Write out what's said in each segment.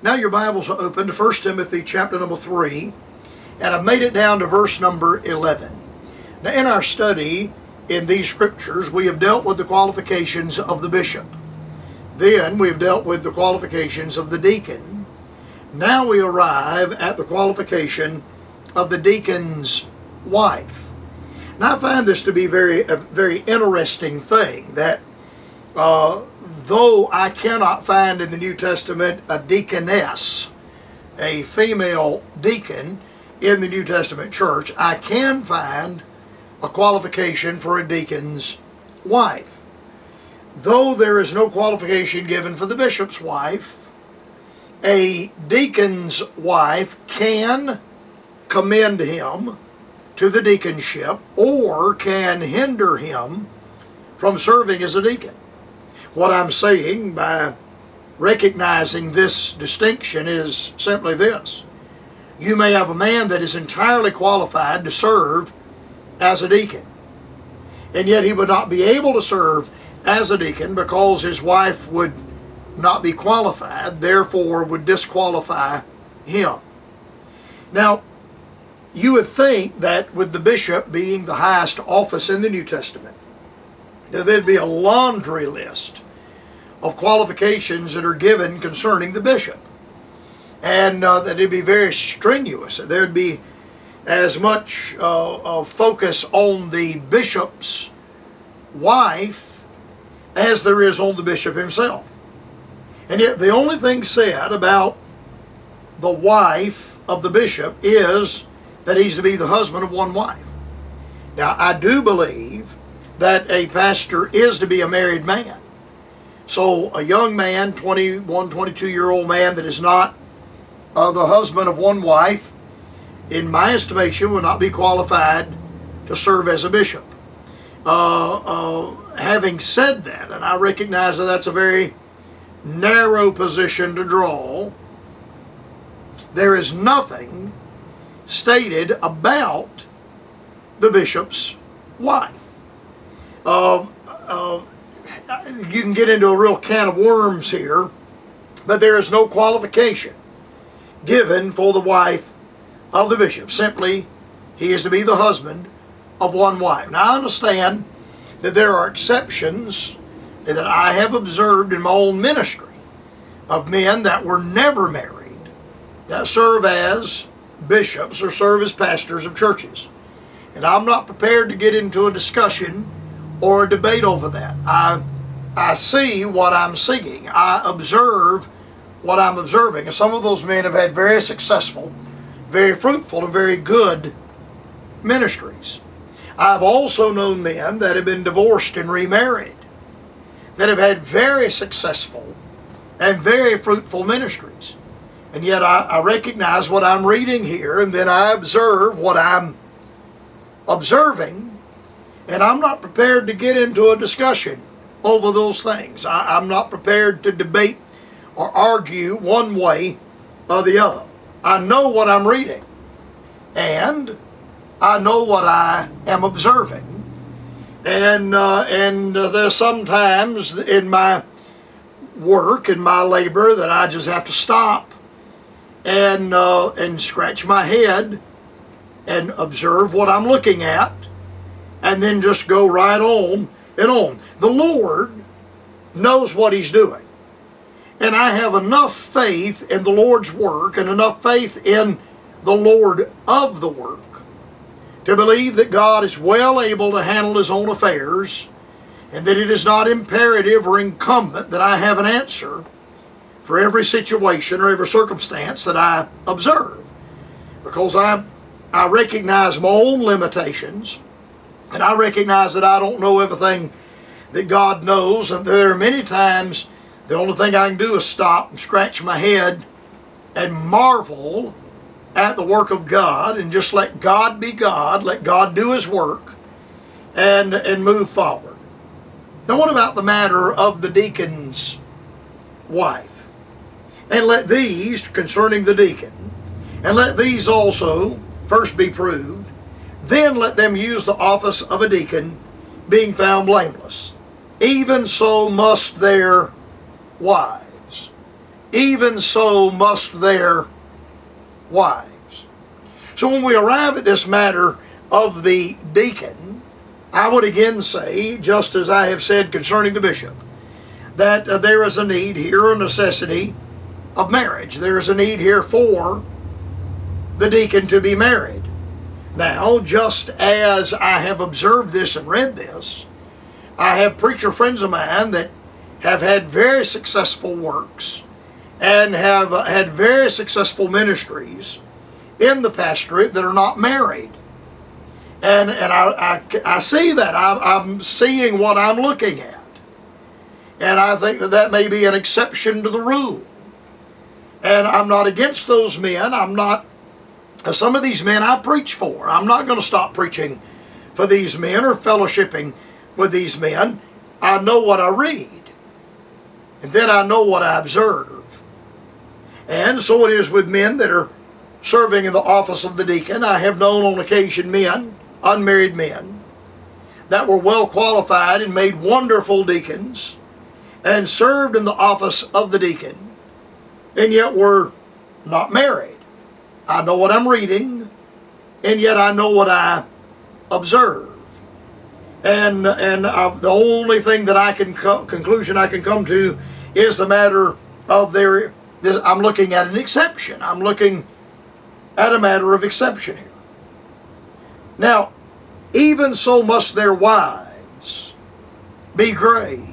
Now your Bibles are open to 1 Timothy chapter number 3, and I've made it down to verse number 11. Now in our study in these scriptures, we have dealt with the qualifications of the bishop. Then we've dealt with the qualifications of the deacon. Now we arrive at the qualification of the deacon's wife. Now I find this to be a very interesting thing, that though I cannot find in the New Testament a deaconess, a female deacon in the New Testament church, I can find a qualification for a deacon's wife. Though there is no qualification given for the bishop's wife, a deacon's wife can commend him to the deaconship or can hinder him from serving as a deacon. What I'm saying by recognizing this distinction is simply this. You may have a man that is entirely qualified to serve as a deacon, and yet he would not be able to serve as a deacon because his wife would not be qualified, therefore would disqualify him. Now, you would think that with the bishop being the highest office in the New Testament, that there'd be a laundry list of qualifications that are given concerning the bishop, and that it'd be very strenuous. There'd be as much focus on the bishop's wife as there is on the bishop himself. And yet the only thing said about the wife of the bishop is that he's to be the husband of one wife. Now, I do believe that a pastor is to be a married man. So a young man, 21, 22-year-old man that is not the husband of one wife, in my estimation, will not be qualified to serve as a bishop. Having said that, and I recognize that that's a very narrow position to draw, there is nothing stated about the bishop's wife. You can get into a real can of worms here, but there is no qualification given for the wife of the bishop. Simply, he is to be the husband of one wife. Now, I understand that there are exceptions that I have observed in my own ministry of men that were never married that serve as bishops or serve as pastors of churches. And I'm not prepared to get into a discussion or a debate over that. I see what I'm seeing. I observe what I'm observing. And some of those men have had very successful, very fruitful, and very good ministries. I've also known men that have been divorced and remarried that have had very successful and very fruitful ministries. And yet I recognize what I'm reading here, and then I observe what I'm observing, and I'm not prepared to get into a discussion over those things. I'm not prepared to debate or argue one way or the other. I know what I'm reading, and I know what I am observing. And there's sometimes in my work and my labor that I just have to stop and scratch my head and observe what I'm looking at, and then just go right on and on. The Lord knows what He's doing. And I have enough faith in the Lord's work and enough faith in the Lord of the work to believe that God is well able to handle His own affairs, and that it is not imperative or incumbent that I have an answer for every situation or every circumstance that I observe. Because I recognize my own limitations, and I recognize that I don't know everything that God knows, and there are many times the only thing I can do is stop and scratch my head and marvel at the work of God and just let God be God, let God do His work, and move forward. Now, what about the matter of the deacon's wife? And let these, concerning the deacon, and let these also first be proved, then let them use the office of a deacon, being found blameless. Even so must their wives. even so must their wives. So when we arrive at this matter of the deacon, I would again say, just as I have said concerning the bishop, that there is a need here, a necessity of marriage. There is a need here for the deacon to be married. Now, just as I have observed this and read this, I have preacher friends of mine that have had very successful works and have had very successful ministries in the pastorate that are not married. And I see that. I'm seeing what I'm looking at. And I think that that may be an exception to the rule. And I'm not against those men. I'm not, some of these men I preach for. I'm not going to stop preaching for these men or fellowshipping with these men. I know what I read. And then I know what I observe. And so it is with men that are serving in the office of the deacon. I have known on occasion men, unmarried men, that were well qualified and made wonderful deacons and served in the office of the deacon, and yet were not married. I know what I'm reading, and yet I know what I observe. And the only thing that I can conclusion I can come to is the matter of I'm looking at an exception. I'm looking at a matter of exception here. Now, even so must their wives be grave.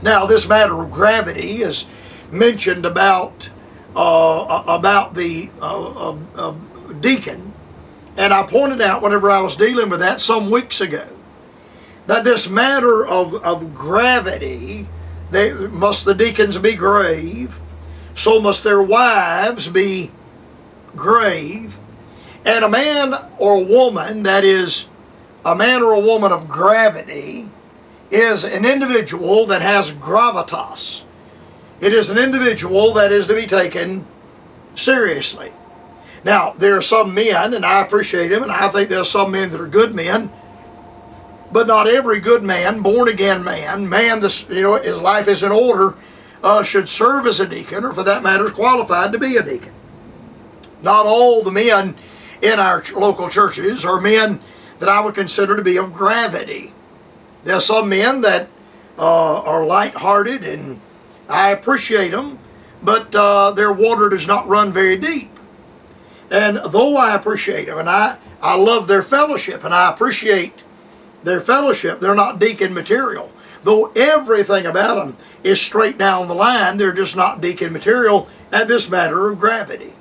Now, this matter of gravity is mentioned about the deacon, and I pointed out whenever I was dealing with that some weeks ago that this matter of gravity, must the deacons be grave, so must their wives be grave. And a man or a woman that is a man or a woman of gravity is an individual that has gravitas. It is an individual that is to be taken seriously. Now, there are some men, and I appreciate them, and I think there are some men that are good men, but not every good man, born-again man that, his life is in order, should serve as a deacon, or for that matter, is qualified to be a deacon. Not all the men in our local churches are men that I would consider to be of gravity. There are some men that are light-hearted, and I appreciate them, but their water does not run very deep. And though I appreciate them, and I love their fellowship, and I appreciate their fellowship, they're not deacon material. Though everything about them is straight down the line, they're just not deacon material at this matter of gravity.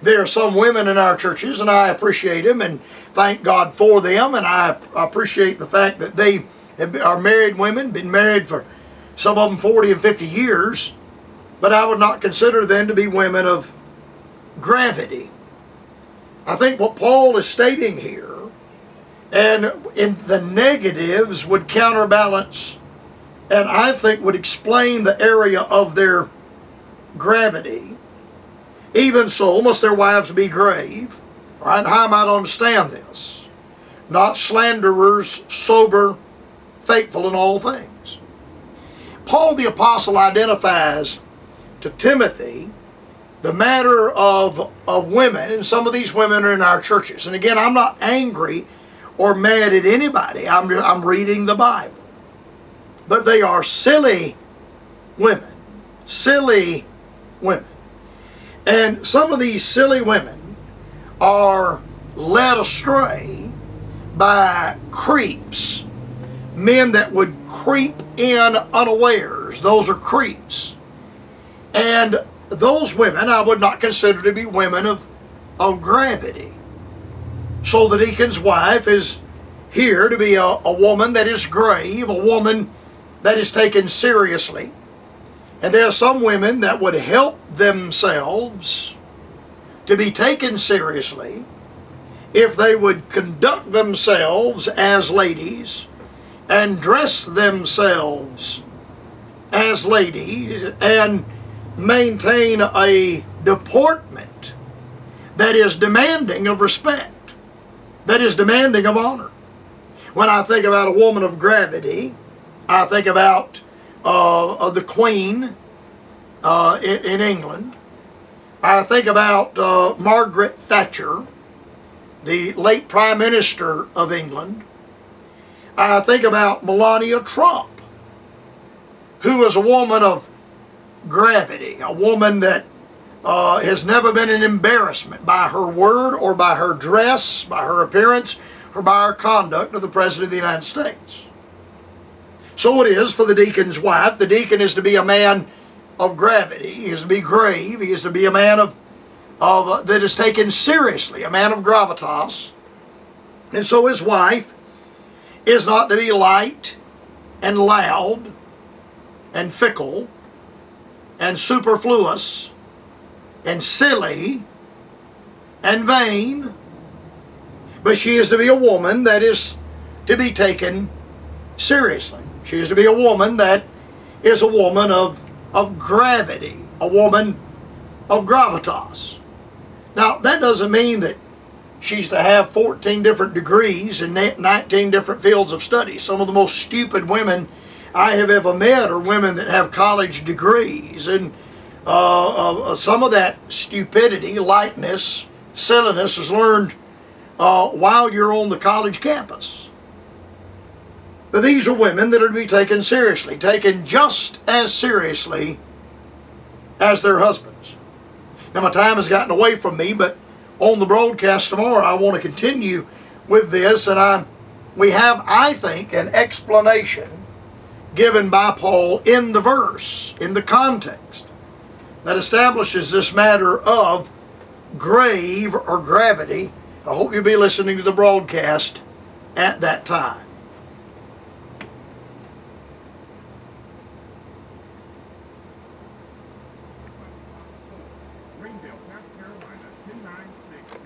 There are some women in our churches, and I appreciate them and thank God for them, and I appreciate the fact that they are married women, been married for some of them 40 and 50 years, but I would not consider them to be women of gravity. I think what Paul is stating here, and in the negatives, would counterbalance and I think would explain the area of their gravity. Even so must their wives be grave. Right? How am I to understand this? Not slanderers, sober, faithful in all things. Paul the Apostle identifies to Timothy the matter of women, and some of these women are in our churches. And again, I'm not angry or mad at anybody. I'm reading the Bible. But they are silly women. Silly women. And some of these silly women are led astray by creeps. Men that would creep in unawares. Those are creeps. And those women I would not consider to be women of gravity. So the deacon's wife is here to be a woman that is grave, a woman that is taken seriously. And there are some women that would help themselves to be taken seriously if they would conduct themselves as ladies and dress themselves as ladies and maintain a deportment that is demanding of respect, that is demanding of honor. When I think about a woman of gravity, I think about the queen in England. I think about Margaret Thatcher, the late Prime Minister of England. I think about Melania Trump, who was a woman of gravity, a woman that has never been an embarrassment by her word or by her dress, by her appearance, or by her conduct of the President of the United States. So it is for the deacon's wife. The deacon is to be a man of gravity. He is to be grave. He is to be a man that is taken seriously, a man of gravitas. And so his wife is not to be light and loud and fickle and superfluous and silly and vain, but she is to be a woman that is to be taken seriously. She is to be a woman that is a woman of gravity, a woman of gravitas. Now, that doesn't mean that she's to have 14 different degrees and 19 different fields of study. Some of the most stupid women I have ever met are women that have college degrees, and some of that stupidity, lightness, silliness is learned while you're on the college campus. But these are women that are to be taken seriously, taken just as seriously as their husbands. Now, my time has gotten away from me, but on the broadcast tomorrow, I want to continue with this, and we have, I think, an explanation given by Paul in the verse, in the context, that establishes this matter of grave or gravity. I hope you'll be listening to the broadcast at that time. Greenville, South Carolina, 296.